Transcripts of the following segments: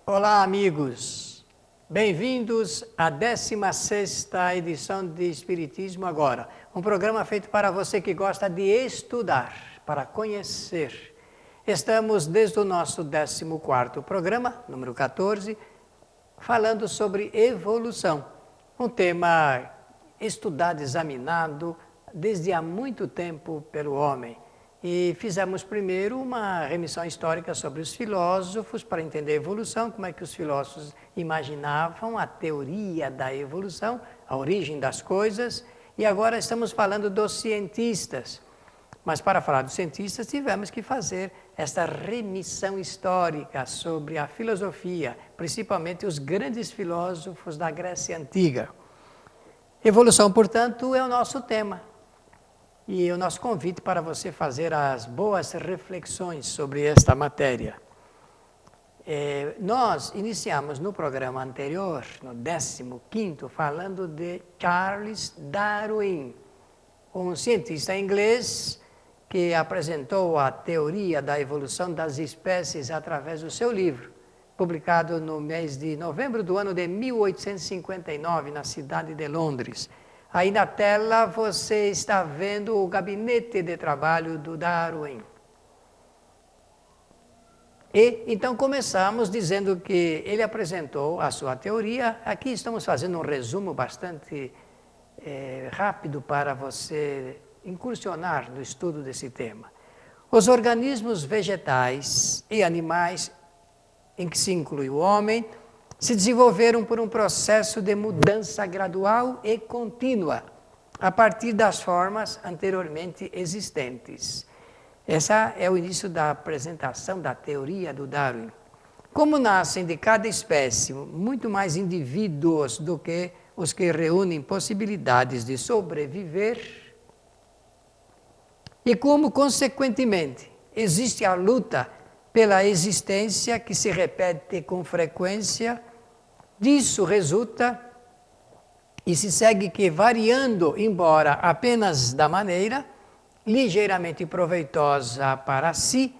Olá, amigos. Bem-vindos à 16ª edição de Espiritismo Agora, um programa feito para você que gosta de estudar, para conhecer. Estamos desde o nosso 14º programa, número 14, falando sobre evolução, um tema estudado, examinado desde há muito tempo pelo homem. E fizemos primeiro uma remissão histórica sobre os filósofos, para entender a evolução, como é que os filósofos imaginavam a teoria da evolução, a origem das coisas, e agora estamos falando dos cientistas. Mas para falar dos cientistas, tivemos que fazer esta remissão histórica sobre a filosofia, principalmente os grandes filósofos da Grécia Antiga. Evolução, portanto, é o nosso tema. E o nosso convite para você fazer as boas reflexões sobre esta matéria. Nós iniciamos no programa anterior, no 15º, falando de Charles Darwin, um cientista inglês que apresentou a teoria da evolução das espécies através do seu livro, publicado no mês de novembro do ano de 1859, na cidade de Londres. Aí na tela você está vendo o gabinete de trabalho do Darwin. E então começamos dizendo que ele apresentou a sua teoria. Aqui estamos fazendo um resumo bastante rápido para você incursionar no estudo desse tema. Os organismos vegetais e animais, em que se inclui o homem, se desenvolveram por um processo de mudança gradual e contínua, a partir das formas anteriormente existentes. Esse é o início da apresentação da teoria do Darwin. Como nascem de cada espécie muito mais indivíduos do que os que reúnem possibilidades de sobreviver, e como, consequentemente, existe a luta pela existência que se repete com frequência, disso resulta e se segue que, variando, embora apenas da maneira, ligeiramente proveitosa para si,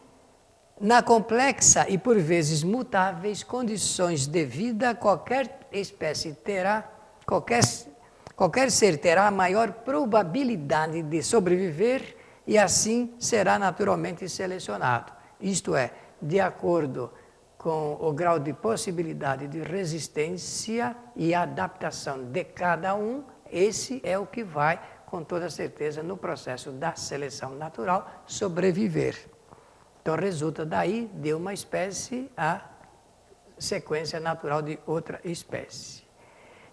na complexa e por vezes mutáveis condições de vida, qualquer espécie terá, qualquer ser terá a maior probabilidade de sobreviver e assim será naturalmente selecionado. Isto é, de acordo com o grau de possibilidade de resistência e adaptação de cada um, esse é o que vai, com toda certeza, no processo da seleção natural, sobreviver. Então, resulta daí de uma espécie a sequência natural de outra espécie.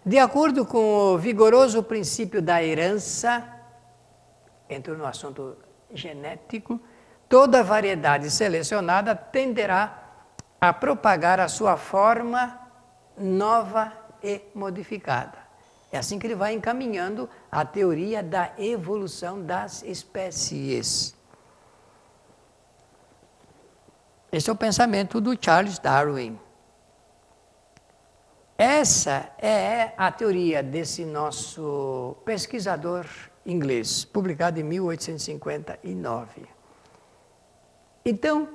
De acordo com o vigoroso princípio da herança, entro no assunto genético, toda variedade selecionada tenderá a propagar a sua forma nova e modificada. É assim que ele vai encaminhando a teoria da evolução das espécies. Esse é o pensamento do Charles Darwin. Essa é a teoria desse nosso pesquisador inglês, publicada em 1859. Então,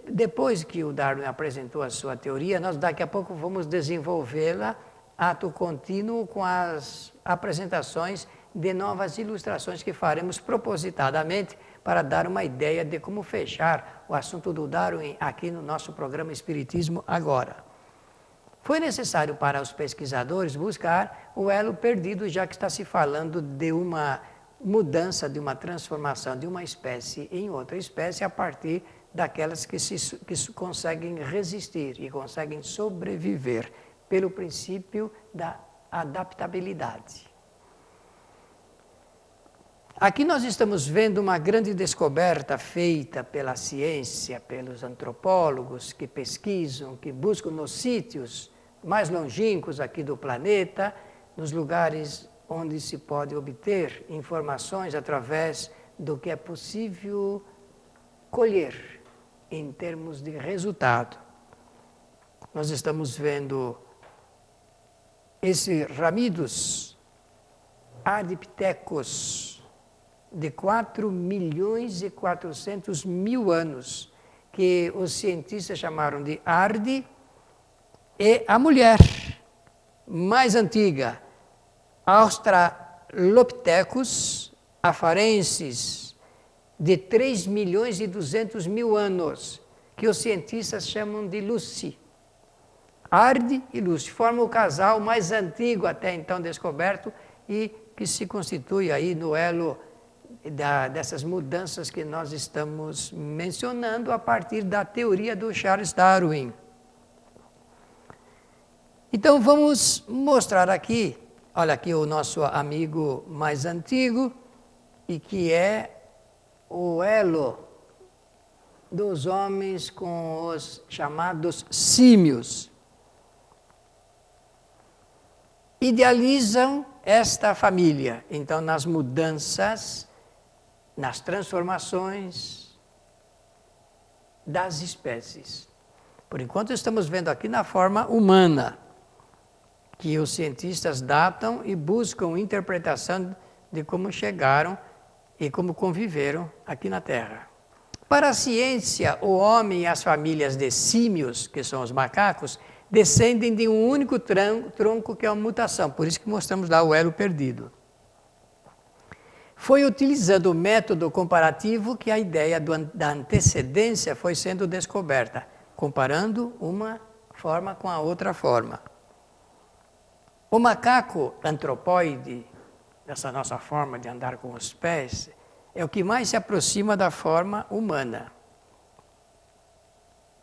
depois que o Darwin apresentou a sua teoria, nós daqui a pouco vamos desenvolvê-la ato contínuo com as apresentações de novas ilustrações que faremos propositadamente para dar uma ideia de como fechar o assunto do Darwin aqui no nosso programa Espiritismo Agora. Foi necessário para os pesquisadores buscar o elo perdido, já que está se falando de uma mudança, de uma transformação de uma espécie em outra espécie a partir daquelas que conseguem resistir e conseguem sobreviver pelo princípio da adaptabilidade. Aqui nós estamos vendo uma grande descoberta feita pela ciência, pelos antropólogos que pesquisam, que buscam nos sítios mais longínquos aqui do planeta, nos lugares onde se pode obter informações através do que é possível colher em termos de resultado. Nós estamos vendo esse Ramidus ardipithecus de 4.400.000 anos, que os cientistas chamaram de Ardi, e a mulher mais antiga, Australopithecus afarensis, de 3.200.000 anos, que os cientistas chamam de Lucy. Ardi e Lucy formam o casal mais antigo até então descoberto e que se constitui aí no elo dessas mudanças que nós estamos mencionando a partir da teoria do Charles Darwin. Então vamos mostrar aqui, olha aqui o nosso amigo mais antigo, e que é o elo dos homens com os chamados símios. Idealizam esta família, então, nas mudanças, nas transformações das espécies. Por enquanto, estamos vendo aqui na forma humana, que os cientistas datam e buscam interpretação de como chegaram e como conviveram aqui na Terra. Para a ciência, o homem e as famílias de símios, que são os macacos, descendem de um único tronco que é uma mutação, por isso que mostramos lá o elo perdido. Foi utilizando o método comparativo que a ideia da antecedência foi sendo descoberta, comparando uma forma com a outra forma. O macaco antropóide, dessa nossa forma de andar com os pés, é o que mais se aproxima da forma humana.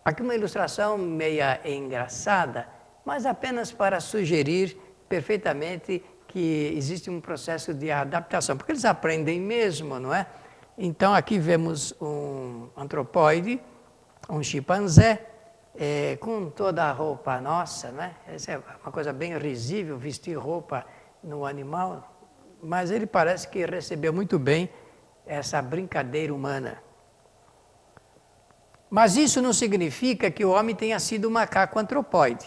Aqui uma ilustração meia engraçada, mas apenas para sugerir perfeitamente que existe um processo de adaptação, porque eles aprendem mesmo, não é? Então aqui vemos um antropóide, um chimpanzé, com toda a roupa nossa, né? Essa é uma coisa bem risível, vestir roupa no animal, mas ele parece que recebeu muito bem essa brincadeira humana. Mas isso não significa que o homem tenha sido um macaco antropóide.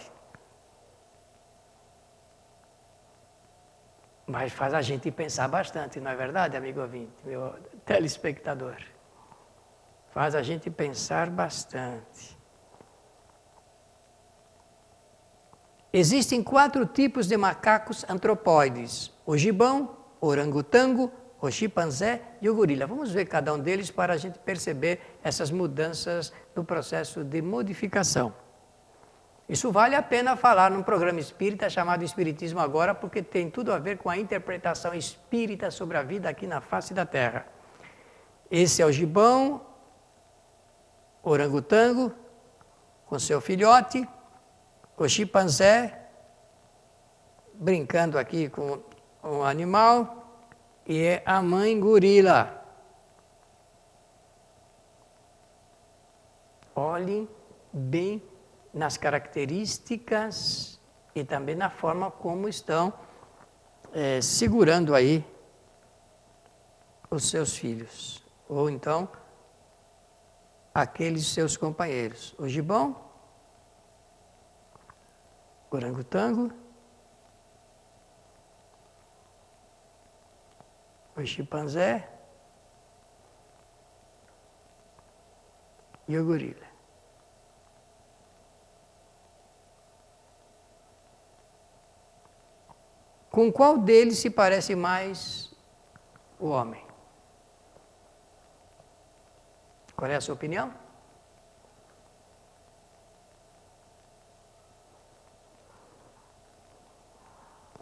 Mas faz a gente pensar bastante, não é verdade, amigo ouvinte, meu telespectador? Faz a gente pensar bastante. Existem 4 tipos de macacos antropóides: o gibão, o orangotango, o chimpanzé e o gorila. Vamos ver cada um deles para a gente perceber essas mudanças no processo de modificação. Isso vale a pena falar num programa espírita chamado Espiritismo Agora, porque tem tudo a ver com a interpretação espírita sobre a vida aqui na face da Terra. Esse é o gibão, o orangotango, com seu filhote, o chimpanzé, brincando aqui com um animal, e a mãe gorila. Olhem bem nas características e também na forma como estão segurando aí os seus filhos, ou então aqueles seus companheiros. O gibão, o orangotango, o chimpanzé e o gorila. Com qual deles se parece mais o homem? Qual é a sua opinião?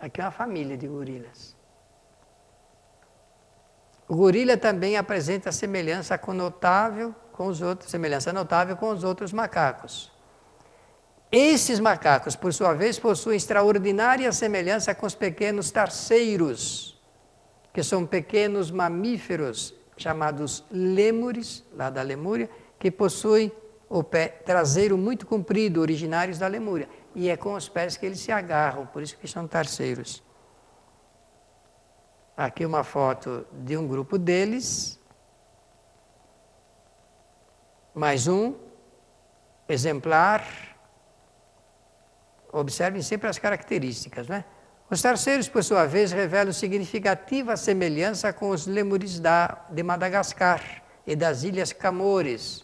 Aqui é uma família de gorilas. O gorila também apresenta semelhança notável com os outros macacos. Esses macacos, por sua vez, possuem extraordinária semelhança com os pequenos tarceiros, que são pequenos mamíferos chamados lêmures, lá da Lemúria, que possuem o pé traseiro muito comprido, originários da Lemúria. E é com os pés que eles se agarram, por isso que são tarceiros. Aqui uma foto de um grupo deles. Mais um exemplar. Observem sempre as características, né? Os tarceiros, por sua vez, revelam significativa semelhança com os lêmures de Madagascar e das Ilhas Camores.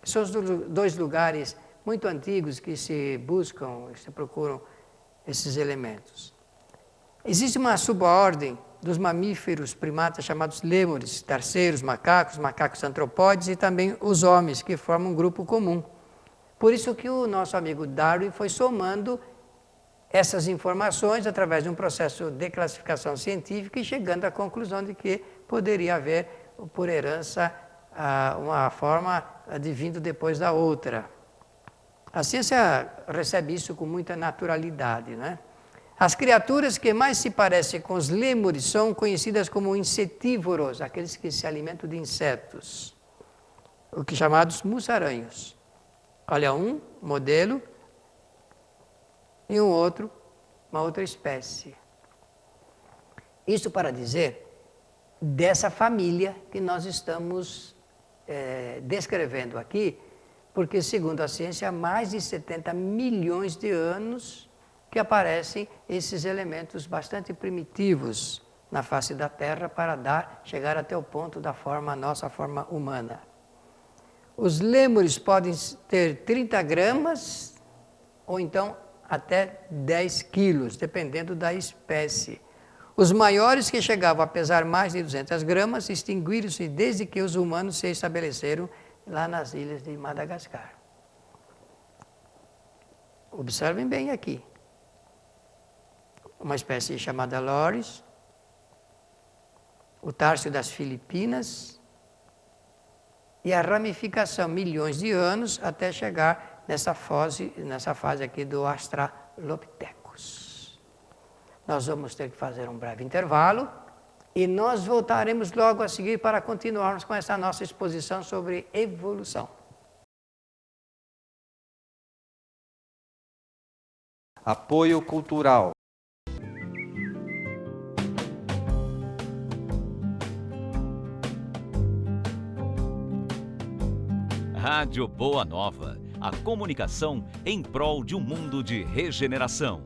São os dois lugares muito antigos que se buscam, se procuram esses elementos. Existe uma subordem dos mamíferos primatas chamados lêmures, terceiros, macacos antropóides e também os homens, que formam um grupo comum. Por isso que o nosso amigo Darwin foi somando essas informações através de um processo de classificação científica e chegando à conclusão de que poderia haver, por herança, uma forma advindo depois da outra. A ciência recebe isso com muita naturalidade, né? As criaturas que mais se parecem com os lêmures são conhecidas como insetívoros, aqueles que se alimentam de insetos, o que chamados mussaranhos. Olha, um modelo e uma outra espécie. Isso para dizer dessa família que nós estamos descrevendo aqui, porque, segundo a ciência, há mais de 70 milhões de anos que aparecem esses elementos bastante primitivos na face da Terra para chegar até o ponto da nossa forma humana. Os lêmures podem ter 30 gramas ou então até 10 quilos, dependendo da espécie. Os maiores, que chegavam a pesar mais de 200 gramas, extinguiram-se desde que os humanos se estabeleceram lá nas ilhas de Madagascar. Observem bem aqui. Uma espécie chamada loris, o tárcio das Filipinas e a ramificação milhões de anos até chegar nessa fase aqui do Australopithecus. Nós vamos ter que fazer um breve intervalo e nós voltaremos logo a seguir para continuarmos com essa nossa exposição sobre evolução. Apoio cultural. Rádio Boa Nova, a comunicação em prol de um mundo de regeneração.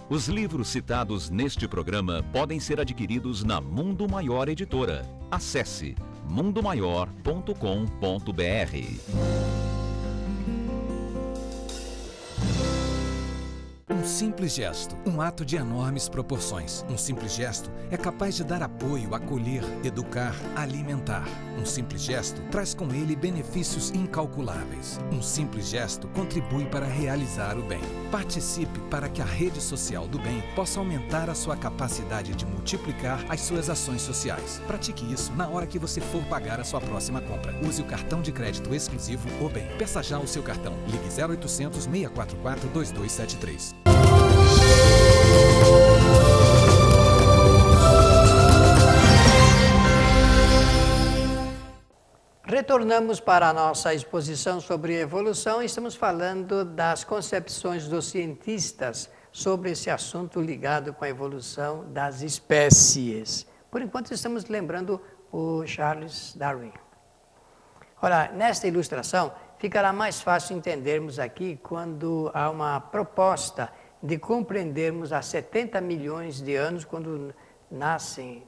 Os livros citados neste programa podem ser adquiridos na Mundo Maior Editora. Acesse mundomaior.com.br. Um simples gesto, um ato de enormes proporções. Um simples gesto é capaz de dar apoio, acolher, educar, alimentar. Um simples gesto traz com ele benefícios incalculáveis. Um simples gesto contribui para realizar o bem. Participe para que a rede social do bem possa aumentar a sua capacidade de multiplicar as suas ações sociais. Pratique isso na hora que você for pagar a sua próxima compra. Use o cartão de crédito exclusivo O Bem. Peça já o seu cartão. Ligue 0800 644 2273. Retornamos para a nossa exposição sobre evolução e estamos falando das concepções dos cientistas sobre esse assunto ligado com a evolução das espécies. Por enquanto estamos lembrando o Charles Darwin. Ora, nesta ilustração ficará mais fácil entendermos aqui quando há uma proposta de compreendermos há 70 milhões de anos, quando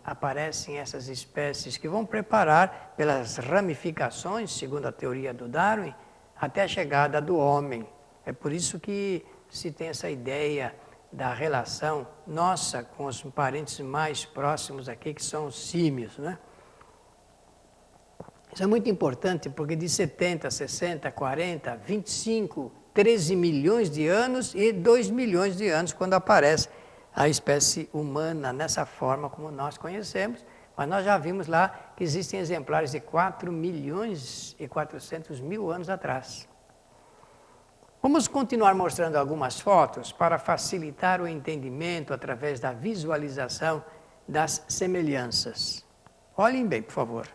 aparecem essas espécies que vão preparar pelas ramificações, segundo a teoria do Darwin, até a chegada do homem. É por isso que se tem essa ideia da relação nossa com os parentes mais próximos aqui, que são os símios, né? Isso é muito importante, porque de 70, 60, 40, 25, 13 milhões de anos e 2 milhões de anos, quando aparece a espécie humana nessa forma como nós conhecemos, mas nós já vimos lá que existem exemplares de 4 milhões e 400 mil anos atrás. Vamos continuar mostrando algumas fotos para facilitar o entendimento através da visualização das semelhanças. Olhem bem, por favor.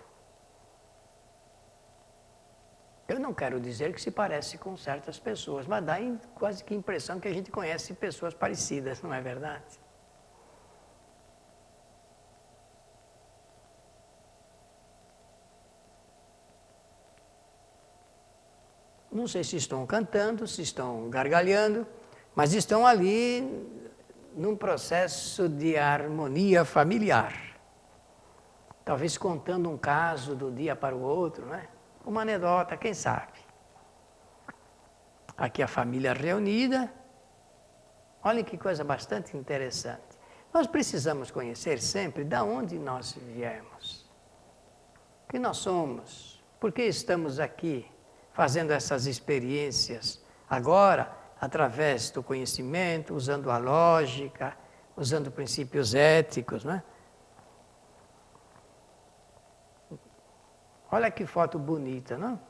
Eu não quero dizer que se parece com certas pessoas, mas dá quase que a impressão que a gente conhece pessoas parecidas, não é verdade? Não sei se estão cantando, se estão gargalhando, mas estão ali num processo de harmonia familiar. Talvez contando um caso do dia para o outro, não é? Uma anedota, quem sabe? Aqui a família reunida. Olha que coisa bastante interessante. Nós precisamos conhecer sempre de onde nós viemos. O que nós somos. Por que estamos aqui fazendo essas experiências agora, através do conhecimento, usando a lógica, usando princípios éticos, né? Olha que foto bonita, não?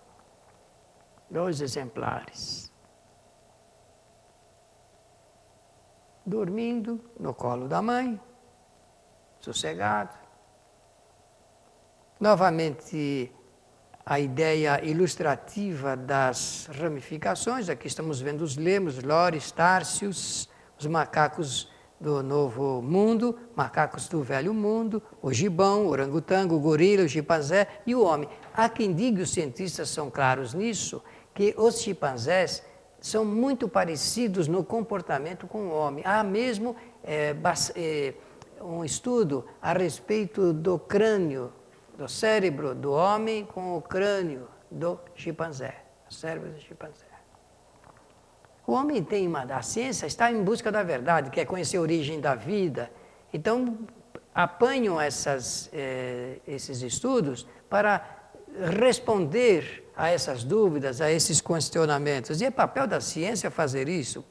2 exemplares. Dormindo no colo da mãe, sossegado. Novamente, a ideia ilustrativa das ramificações. Aqui estamos vendo os lemos, lores, tárcios, os macacos do Novo Mundo, macacos do Velho Mundo, o gibão, o orangotango, o gorila, o chimpanzé e o homem. Há quem diga, os cientistas são claros nisso, que os chimpanzés são muito parecidos no comportamento com o homem. Há mesmo um estudo a respeito do crânio, do cérebro do homem com o crânio do chimpanzé, o cérebro do chimpanzé. O homem a ciência está em busca da verdade, quer conhecer a origem da vida. Então, apanham esses estudos para responder a essas dúvidas, a esses questionamentos. E é papel da ciência fazer isso.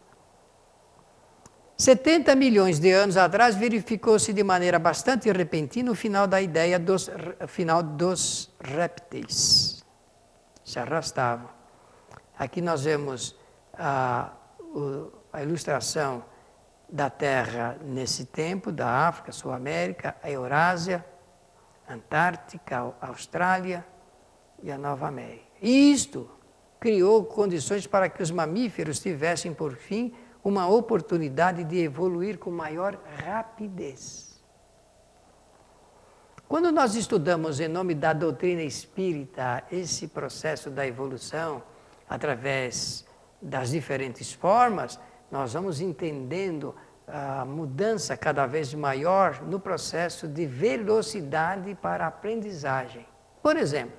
70 milhões de anos atrás, verificou-se de maneira bastante repentina o final da ideia dos répteis. Se arrastavam. Aqui nós vemos a ilustração da Terra nesse tempo, da África, Sul América, a Eurásia, Antártica, a Austrália e a Nova América. E isto criou condições para que os mamíferos tivessem, por fim, uma oportunidade de evoluir com maior rapidez. Quando nós estudamos em nome da doutrina espírita esse processo da evolução, através das diferentes formas, nós vamos entendendo a mudança cada vez maior no processo de velocidade para a aprendizagem. Por exemplo,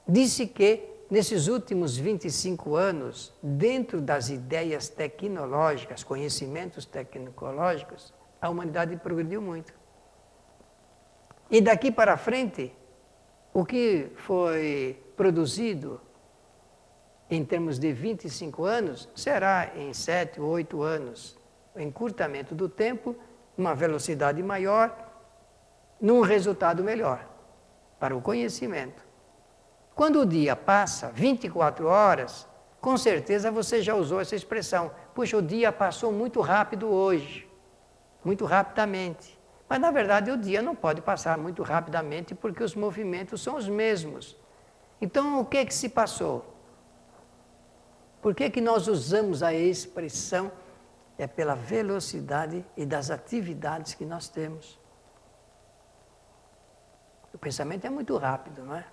disse que nesses últimos 25 anos, dentro das ideias tecnológicas, conhecimentos tecnológicos, a humanidade progrediu muito. E daqui para frente, o que foi produzido em termos de 25 anos, será em 7 ou 8 anos, o encurtamento do tempo, uma velocidade maior, num resultado melhor para o conhecimento. Quando o dia passa 24 horas, com certeza você já usou essa expressão. Puxa, o dia passou muito rápido hoje, muito rapidamente. Mas, na verdade, o dia não pode passar muito rapidamente porque os movimentos são os mesmos. Então, o que se passou? Por que nós usamos a expressão? É pela velocidade e das atividades que nós temos. O pensamento é muito rápido, não é?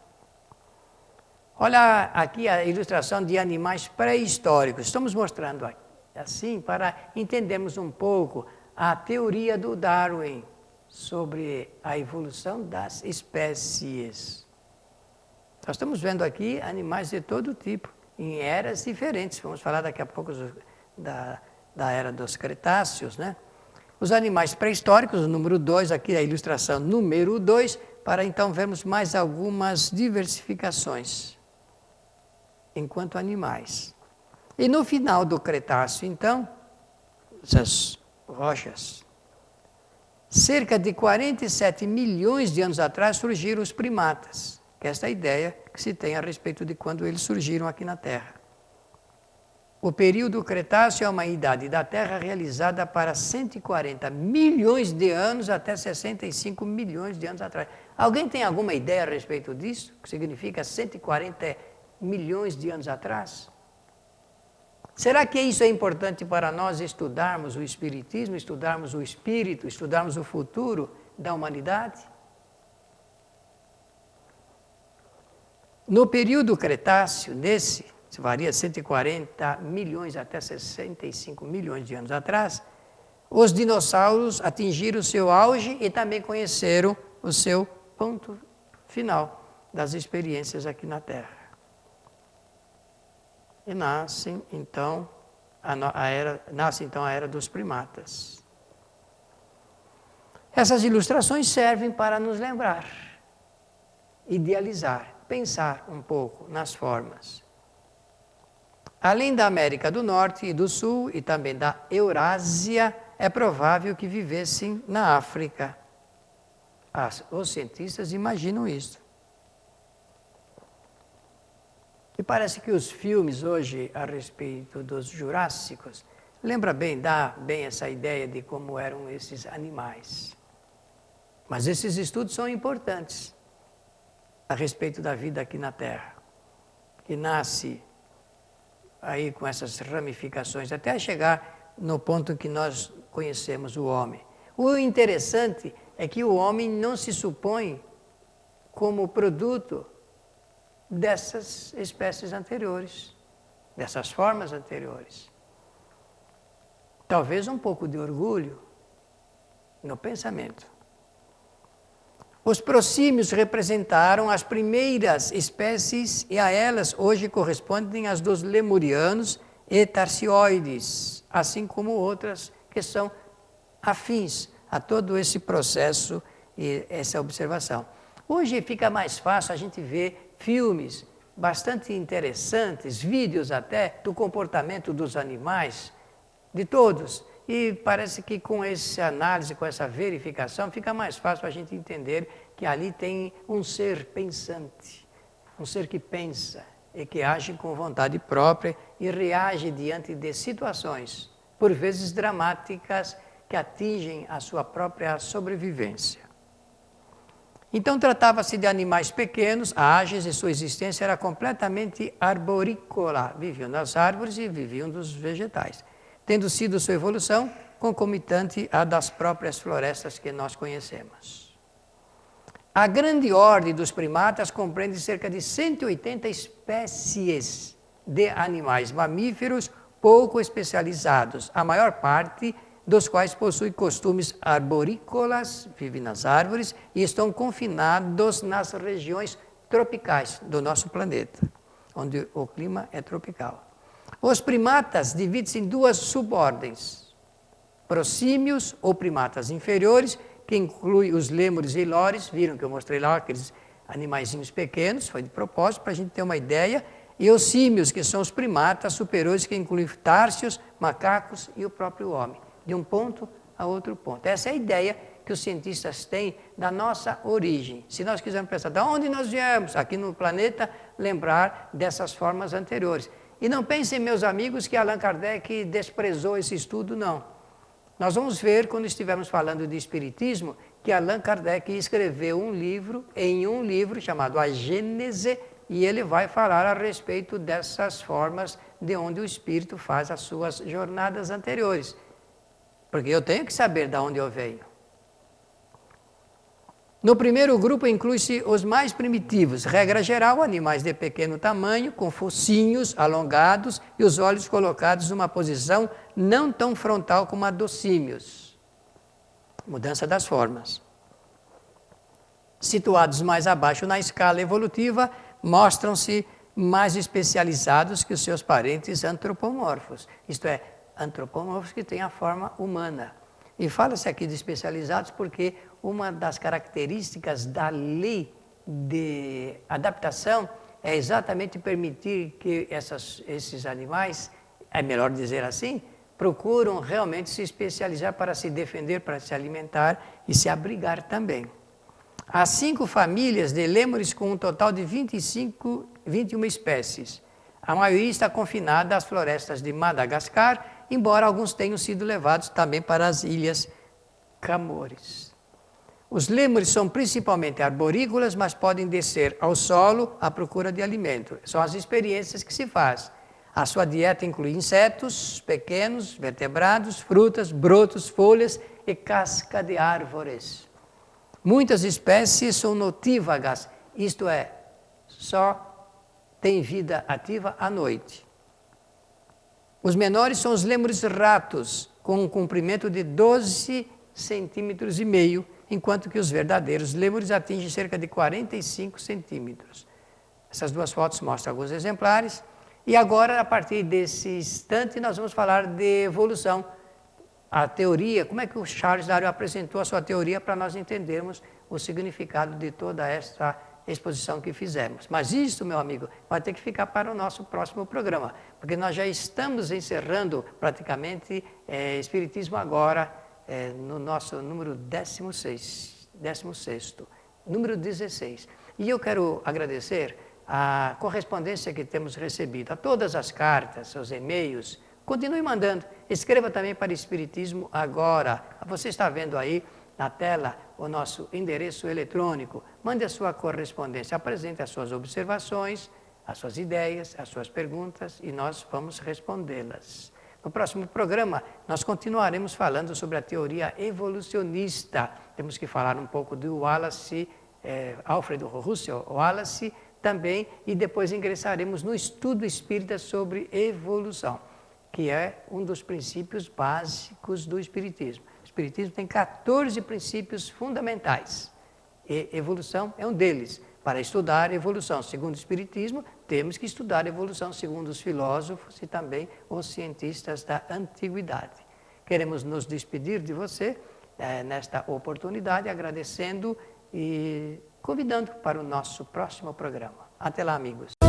Olha aqui a ilustração de animais pré-históricos. Estamos mostrando assim para entendermos um pouco a teoria do Darwin sobre a evolução das espécies. Nós estamos vendo aqui animais de todo tipo, em eras diferentes. Vamos falar daqui a pouco da era dos Cretáceos, né? Os animais pré-históricos, o número 2, aqui a ilustração número 2, para então vermos mais algumas diversificações enquanto animais. E no final do Cretáceo, então, essas rochas, cerca de 47 milhões de anos atrás surgiram os primatas, que é esta ideia que se tem a respeito de quando eles surgiram aqui na Terra. O período Cretáceo é uma idade da Terra realizada para 140 milhões de anos até 65 milhões de anos atrás. Alguém tem alguma ideia a respeito disso? O que significa 140 milhões de anos atrás? Será que isso é importante para nós estudarmos o Espiritismo, estudarmos o Espírito, estudarmos o futuro da humanidade? No período Cretáceo, varia 140 milhões até 65 milhões de anos atrás, os dinossauros atingiram o seu auge e também conheceram o seu ponto final. das experiências aqui na Terra. E nasce então a era dos primatas. Essas ilustrações servem para nos lembrar, idealizar, pensar um pouco nas formas. Além da América do Norte e do Sul e também da Eurásia, é provável que vivessem na África. Os cientistas imaginam isso. E parece que os filmes hoje a respeito dos Jurássicos dá bem essa ideia de como eram esses animais. Mas esses estudos são importantes a respeito da vida aqui na Terra, que nasce aí com essas ramificações, até chegar no ponto que nós conhecemos o homem. O interessante é que o homem não se supõe como produto dessas espécies anteriores, dessas formas anteriores. Talvez um pouco de orgulho no pensamento. Os prosímios representaram as primeiras espécies e a elas hoje correspondem as dos lemurianos e tarsioides, assim como outras que são afins a todo esse processo e essa observação. Hoje fica mais fácil a gente ver filmes bastante interessantes, vídeos até do comportamento dos animais, de todos. E parece que com essa análise, com essa verificação, fica mais fácil a gente entender que ali tem um ser pensante, um ser que pensa e que age com vontade própria e reage diante de situações, por vezes dramáticas, que atingem a sua própria sobrevivência. Então tratava-se de animais pequenos, ágeis, e sua existência era completamente arborícola. Viviam nas árvores e viviam dos vegetais, tendo sido sua evolução concomitante à das próprias florestas que nós conhecemos. A grande ordem dos primatas compreende cerca de 180 espécies de animais mamíferos pouco especializados, a maior parte dos quais possuem costumes arborícolas, vivem nas árvores e estão confinados nas regiões tropicais do nosso planeta, onde o clima é tropical. Os primatas dividem-se em duas subordens: prosímios ou primatas inferiores, que inclui os lêmures e lores. Viram que eu mostrei lá aqueles animaizinhos pequenos, foi de propósito para a gente ter uma ideia, e os símios, que são os primatas superiores, que incluem társios, macacos e o próprio homem, de um ponto a outro ponto. Essa é a ideia que os cientistas têm da nossa origem. Se nós quisermos pensar de onde nós viemos, aqui no planeta, lembrar dessas formas anteriores. E não pensem, meus amigos, que Allan Kardec desprezou esse estudo, não. Nós vamos ver, quando estivermos falando de Espiritismo, que Allan Kardec escreveu um livro chamado A Gênese, e ele vai falar a respeito dessas formas de onde o Espírito faz as suas jornadas anteriores. Porque eu tenho que saber de onde eu venho. No primeiro grupo inclui-se os mais primitivos, regra geral, animais de pequeno tamanho, com focinhos alongados e os olhos colocados numa posição não tão frontal como a dos símios. Mudança das formas. Situados mais abaixo na escala evolutiva, mostram-se mais especializados que os seus parentes antropomorfos, isto é, antropomorfos que têm a forma humana. E fala-se aqui de especializados porque uma das características da lei de adaptação é exatamente permitir que esses animais, é melhor dizer assim, procuram realmente se especializar para se defender, para se alimentar e se abrigar também. Há 5 famílias de lêmures com um total de 21 espécies. A maioria está confinada às florestas de Madagascar, embora alguns tenham sido levados também para as ilhas Camores. Os lêmures são principalmente arborícolas, mas podem descer ao solo à procura de alimento. São as experiências que se faz. A sua dieta inclui insetos pequenos, vertebrados, frutas, brotos, folhas e casca de árvores. Muitas espécies são notívagas, isto é, só têm vida ativa à noite. Os menores são os lêmures ratos, com um comprimento de 12,5 centímetros, enquanto que os verdadeiros lêmures atingem cerca de 45 centímetros. Essas duas fotos mostram alguns exemplares. E agora, a partir desse instante, nós vamos falar de evolução. A teoria, como é que o Charles Darwin apresentou a sua teoria para nós entendermos o significado de toda esta exposição que fizemos. Mas isso, meu amigo, vai ter que ficar para o nosso próximo programa, porque nós já estamos encerrando praticamente Espiritismo Agora, no nosso número 16º, número 16. E eu quero agradecer a correspondência que temos recebido, a todas as cartas, os e-mails. Continue mandando, escreva também para Espiritismo Agora. Você está vendo aí na tela o nosso endereço eletrônico. Mande a sua correspondência, apresente as suas observações, as suas ideias, as suas perguntas e nós vamos respondê-las. No próximo programa, nós continuaremos falando sobre a teoria evolucionista. Temos que falar um pouco do Wallace, Alfred Russel Wallace também, e depois ingressaremos no estudo espírita sobre evolução, que é um dos princípios básicos do Espiritismo. O Espiritismo tem 14 princípios fundamentais, e evolução é um deles. Para estudar evolução segundo o Espiritismo, temos que estudar evolução segundo os filósofos e também os cientistas da antiguidade. Queremos nos despedir de você nesta oportunidade, agradecendo e convidando para o nosso próximo programa. Até lá, amigos.